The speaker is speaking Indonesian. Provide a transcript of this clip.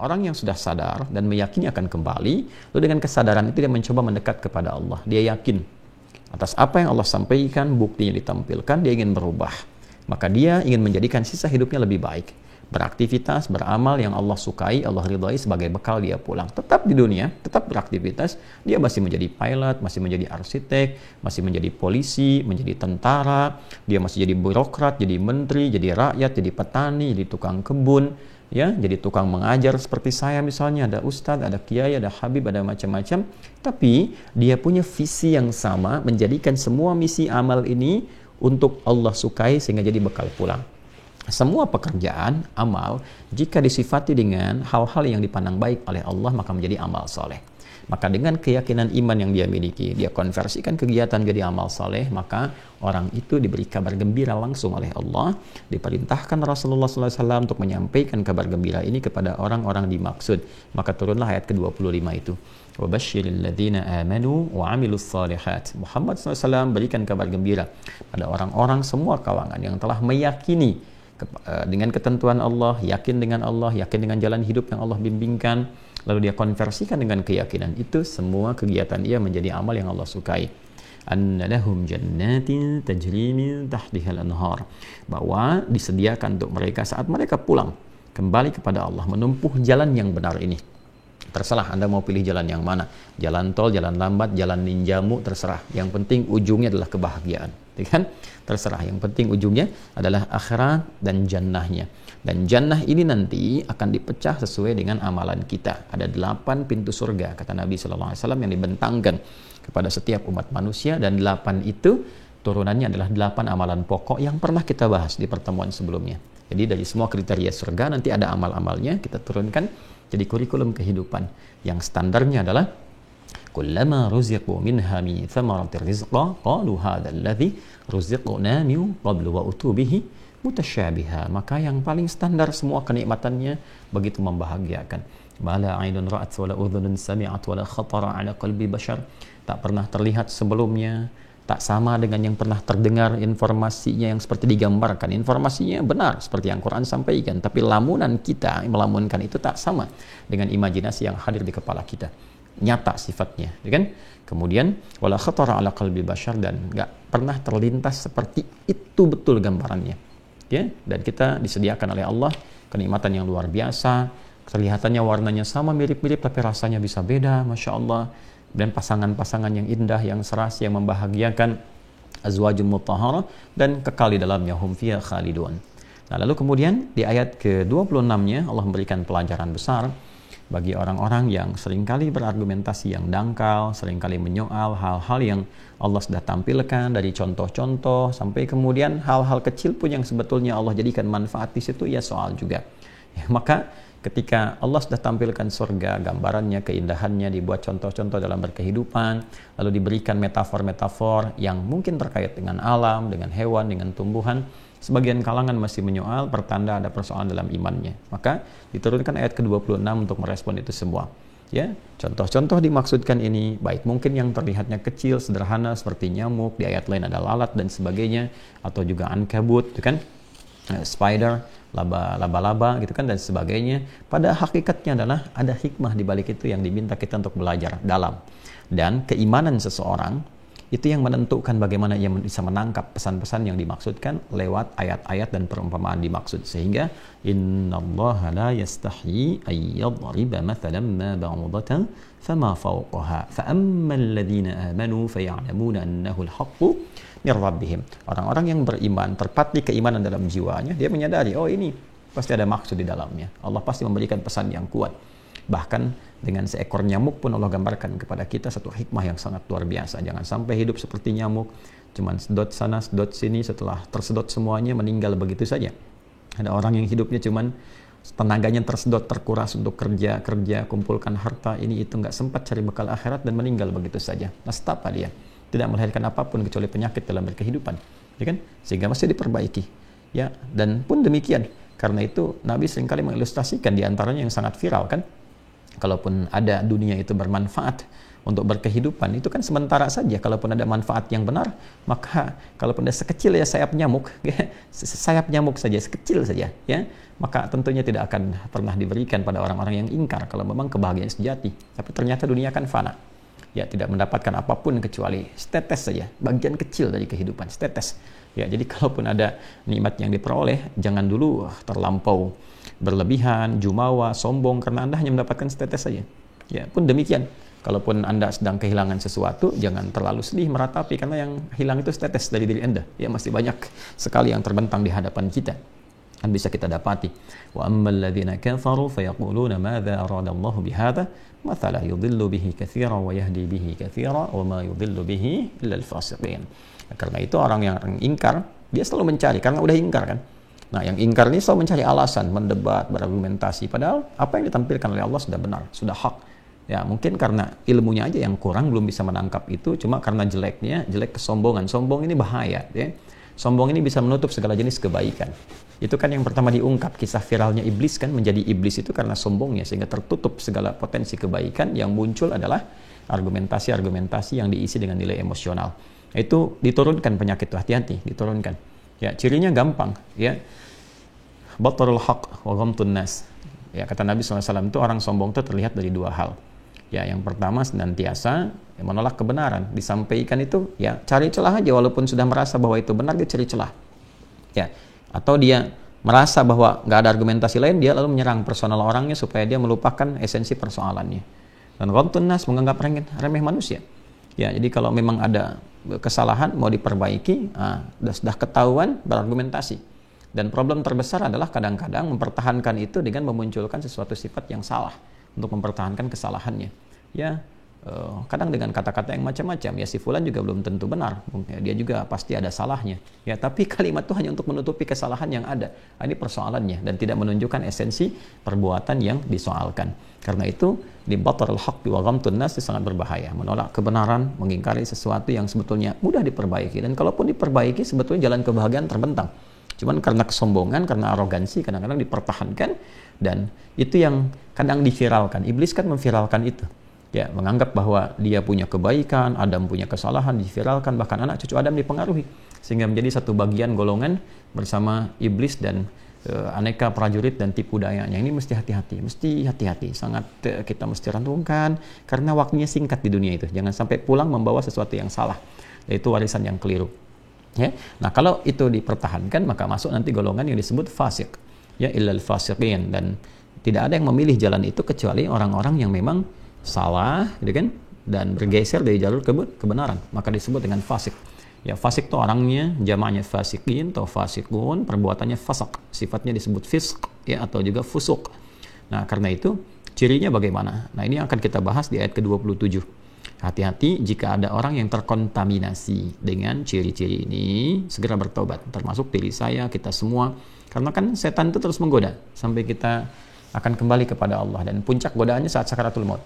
orang yang sudah sadar dan meyakini akan kembali, lalu dengan kesadaran itu dia mencoba mendekat kepada Allah. Dia yakin atas apa yang Allah sampaikan, buktinya ditampilkan, dia ingin berubah. Maka dia ingin menjadikan sisa hidupnya lebih baik. Beraktivitas, beramal yang Allah sukai, Allah ridhai sebagai bekal dia pulang. Tetap di dunia, tetap beraktivitas, dia masih menjadi pilot, masih menjadi arsitek, masih menjadi polisi, menjadi tentara, dia masih jadi birokrat, jadi menteri, jadi rakyat, jadi petani, jadi tukang kebun, ya, jadi tukang mengajar seperti saya misalnya, ada ustadz, ada kiai, ada habib, ada macam-macam. Tapi dia punya visi yang sama, menjadikan semua misi amal ini untuk Allah sukai sehingga jadi bekal pulang. Semua pekerjaan, amal, jika disifati dengan hal-hal yang dipandang baik oleh Allah, maka menjadi amal soleh. Maka dengan keyakinan iman yang dia miliki, dia konversikan kegiatan jadi amal soleh, maka orang itu diberi kabar gembira langsung oleh Allah. Diperintahkan Rasulullah SAW untuk menyampaikan kabar gembira ini kepada orang-orang dimaksud. Maka turunlah ayat ke-25 itu. Wabashiril ladzina amanu wa amilus salihat. Muhammad SAW berikan kabar gembira pada orang-orang semua kalangan yang telah meyakini dengan ketentuan Allah, yakin dengan Allah, yakin dengan jalan hidup yang Allah bimbingkan, lalu dia konversikan dengan keyakinan itu, semua kegiatan dia menjadi amal yang Allah sukai. Anna lahum jannatin tajri min tahtihal anhar, bahwa disediakan untuk mereka saat mereka pulang kembali kepada Allah, menempuh jalan yang benar ini. Terserah Anda mau pilih jalan yang mana, jalan tol, jalan lambat, jalan ninjamu, terserah. Yang penting ujungnya adalah kebahagiaan, kan? Terserah, yang penting ujungnya adalah akhirat dan jannahnya. Dan jannah ini nanti akan dipecah sesuai dengan amalan kita. Ada 8 pintu surga, kata Nabi SAW, yang dibentangkan kepada setiap umat manusia, dan 8 itu turunannya adalah 8 amalan pokok yang pernah kita bahas di pertemuan sebelumnya. Jadi dari semua kriteria surga nanti ada amal-amalnya kita turunkan jadi kurikulum kehidupan yang standarnya adalah kullama ruziqu minha min thamaratir rizqa qalu hadzal ladzi ruziqna min qablu wa utubihi mutasyabiha. Maka yang paling standar semua kenikmatannya begitu membahagiakan. Mala 'ainun ra'at wa la udhunun sami'at wa la khatara 'ala qalbi bashar. Tak pernah terlihat sebelumnya, tak sama dengan yang pernah terdengar informasinya yang seperti digambarkan. Informasinya benar seperti yang Quran sampaikan, tapi lamunan kita melamunkan itu tak sama dengan imajinasi yang hadir di kepala kita. Nyata sifatnya, ya kan? Kemudian wala khatara ala qalbi bashar, dan enggak pernah terlintas seperti itu betul gambarannya. Ya, dan kita disediakan oleh Allah kenikmatan yang luar biasa. Kelihatannya warnanya sama, mirip-mirip, tapi rasanya bisa beda, Masya Allah. Dan pasangan-pasangan yang indah, yang serasi, yang membahagiakan, azwajun mutahharah, dan kekal di dalamnya, hum fiha khalidun. Nah, lalu kemudian di ayat ke-26-nya Allah memberikan pelajaran besar bagi orang-orang yang seringkali berargumentasi yang dangkal, seringkali menyoal hal-hal yang Allah sudah tampilkan dari contoh-contoh, sampai kemudian hal-hal kecil pun yang sebetulnya Allah jadikan manfaat di situ, ya soal juga. Ya, maka ketika Allah sudah tampilkan surga, gambarannya, keindahannya, dibuat contoh-contoh dalam berkehidupan, lalu diberikan metafor-metafor yang mungkin terkait dengan alam, dengan hewan, dengan tumbuhan, sebagian kalangan masih menyoal, pertanda ada persoalan dalam imannya. Maka diturunkan ayat ke-26 untuk merespon itu semua. Ya, contoh-contoh dimaksudkan ini, baik mungkin yang terlihatnya kecil, sederhana seperti nyamuk, di ayat lain ada lalat dan sebagainya, atau juga ankabut, itu kan, spider, laba-laba gitu kan, dan sebagainya. Pada hakikatnya adalah ada hikmah di balik itu yang diminta kita untuk belajar dalam. Dan keimanan seseorang itu yang menentukan bagaimana ia bisa menangkap pesan-pesan yang dimaksudkan lewat ayat-ayat dan perumpamaan dimaksud. Sehingga innallaha la yastahyi ay yadriba mathalan ma ba'udatan fama fawqaha fa ammal ladzina amanu faya'lamuna annahu al-haqqu min rabbihim. Orang-orang yang beriman, terpatri keimanan dalam jiwanya, dia menyadari, oh ini pasti ada maksud di dalamnya. Allah pasti memberikan pesan yang kuat. Bahkan dengan seekor nyamuk pun Allah gambarkan kepada kita satu hikmah yang sangat luar biasa. Jangan sampai hidup seperti nyamuk, cuman sedot sana, sedot sini, setelah tersedot semuanya meninggal begitu saja. Ada orang yang hidupnya cuman tenaganya tersedot, terkuras untuk kerja, kumpulkan harta, ini itu, nggak sempat cari bekal akhirat dan meninggal begitu saja. Nastapa dia. Tidak melahirkan apapun kecuali penyakit dalam berkehidupan, ya kan? Sehingga masih diperbaiki, ya. Dan pun demikian. Karena itu Nabi seringkali mengilustrasikan, di antaranya yang sangat viral kan, kalaupun ada dunia itu bermanfaat untuk berkehidupan, itu kan sementara saja. Kalaupun ada manfaat yang benar, maka kalaupun ada sekecil ya sayap nyamuk, sayap nyamuk saja, sekecil saja, ya, maka tentunya tidak akan pernah diberikan pada orang-orang yang ingkar kalau memang kebahagiaan sejati. Tapi ternyata dunia kan fana. Ya, tidak mendapatkan apapun kecuali setetes saja, bagian kecil dari kehidupan, setetes. Ya, jadi kalaupun ada nikmat yang diperoleh, jangan dulu terlampau berlebihan, jumawa, sombong karena Anda hanya mendapatkan setetes saja. Ya, pun demikian. Kalaupun Anda sedang kehilangan sesuatu, jangan terlalu sedih meratapi karena yang hilang itu setetes dari diri Anda. Ya, masih banyak sekali yang terbentang di hadapan kita. Kan bisa kita dapati. Wa ammal ladzina kafaru fayaquluna madza aradallahu bihadza mathala yudhillu bihi katsiran wa yahdi bihi katsiran wa ma yudhillu bihi illa al-fasiqin. Karena itu orang yang ingkar, dia selalu mencari karena udah ingkar kan. Nah, yang ingkar ini selalu mencari alasan, mendebat, berargumentasi padahal apa yang ditampilkan oleh Allah sudah benar, sudah hak. Ya, mungkin karena ilmunya aja yang kurang belum bisa menangkap itu, cuma karena jelek kesombongan. Sombong ini bahaya, ya. Sombong ini bisa menutup segala jenis kebaikan. Itu kan yang pertama diungkap, kisah viralnya iblis kan, menjadi iblis itu karena sombongnya sehingga tertutup segala potensi kebaikan. Yang muncul adalah argumentasi-argumentasi yang diisi dengan nilai emosional. Itu diturunkan penyakit itu, hati-hati, diturunkan. Ya, cirinya gampang, ya. Batarul haq wa ghamtun nas. Ya, kata Nabi SAW itu orang sombong itu terlihat dari dua hal. Ya, yang pertama senantiasa menolak kebenaran, disampaikan itu ya cari celah aja walaupun sudah merasa bahwa itu benar, dia cari celah. Ya, atau dia merasa bahwa nggak ada argumentasi lain, dia lalu menyerang personal orangnya supaya dia melupakan esensi persoalannya. Dan ghamtun nas, menganggap remeh manusia. Ya, jadi kalau memang ada kesalahan mau diperbaiki, sudah ketahuan berargumentasi. Dan problem terbesar adalah kadang-kadang mempertahankan itu dengan memunculkan sesuatu sifat yang salah untuk mempertahankan kesalahannya. Ya, kadang dengan kata-kata yang macam-macam. Ya, si fulan juga belum tentu benar. Ya, dia juga pasti ada salahnya. Ya, tapi kalimat itu hanya untuk menutupi kesalahan yang ada. Ini persoalannya dan tidak menunjukkan esensi perbuatan yang disoalkan. Karena itu, di batarul haqq wa ghamtun nas itu sangat berbahaya. Menolak kebenaran, mengingkari sesuatu yang sebetulnya mudah diperbaiki. Dan kalaupun diperbaiki, sebetulnya jalan kebahagiaan terbentang. Cuman karena kesombongan, karena arogansi, kadang-kadang dipertahankan, dan itu yang kadang diviralkan. Iblis kan memviralkan itu. Ya, menganggap bahwa dia punya kebaikan, Adam punya kesalahan, diviralkan, bahkan anak cucu Adam dipengaruhi. Sehingga menjadi satu bagian golongan bersama iblis dan aneka prajurit dan tipu dayanya. Ini mesti hati-hati, sangat kita mesti renungkan, karena waktunya singkat di dunia itu. Jangan sampai pulang membawa sesuatu yang salah, yaitu warisan yang keliru. Ya, nah kalau itu dipertahankan maka masuk nanti golongan yang disebut fasik, ya illal fasiqin, dan tidak ada yang memilih jalan itu kecuali orang-orang yang memang salah, gitu kan, dan bergeser dari jalur kebenaran, maka disebut dengan fasik. Ya, fasik itu orangnya, jamaknya fasikin atau fasikun, perbuatannya fasak, sifatnya disebut fisq, ya, atau juga fusuk. Nah, karena itu cirinya bagaimana? Nah, ini akan kita bahas di ayat ke-27. Hati-hati jika ada orang yang terkontaminasi dengan ciri-ciri ini, segera bertobat, termasuk diri saya, kita semua. Karena kan setan itu terus menggoda sampai kita akan kembali kepada Allah, dan puncak godaannya saat sakaratul maut.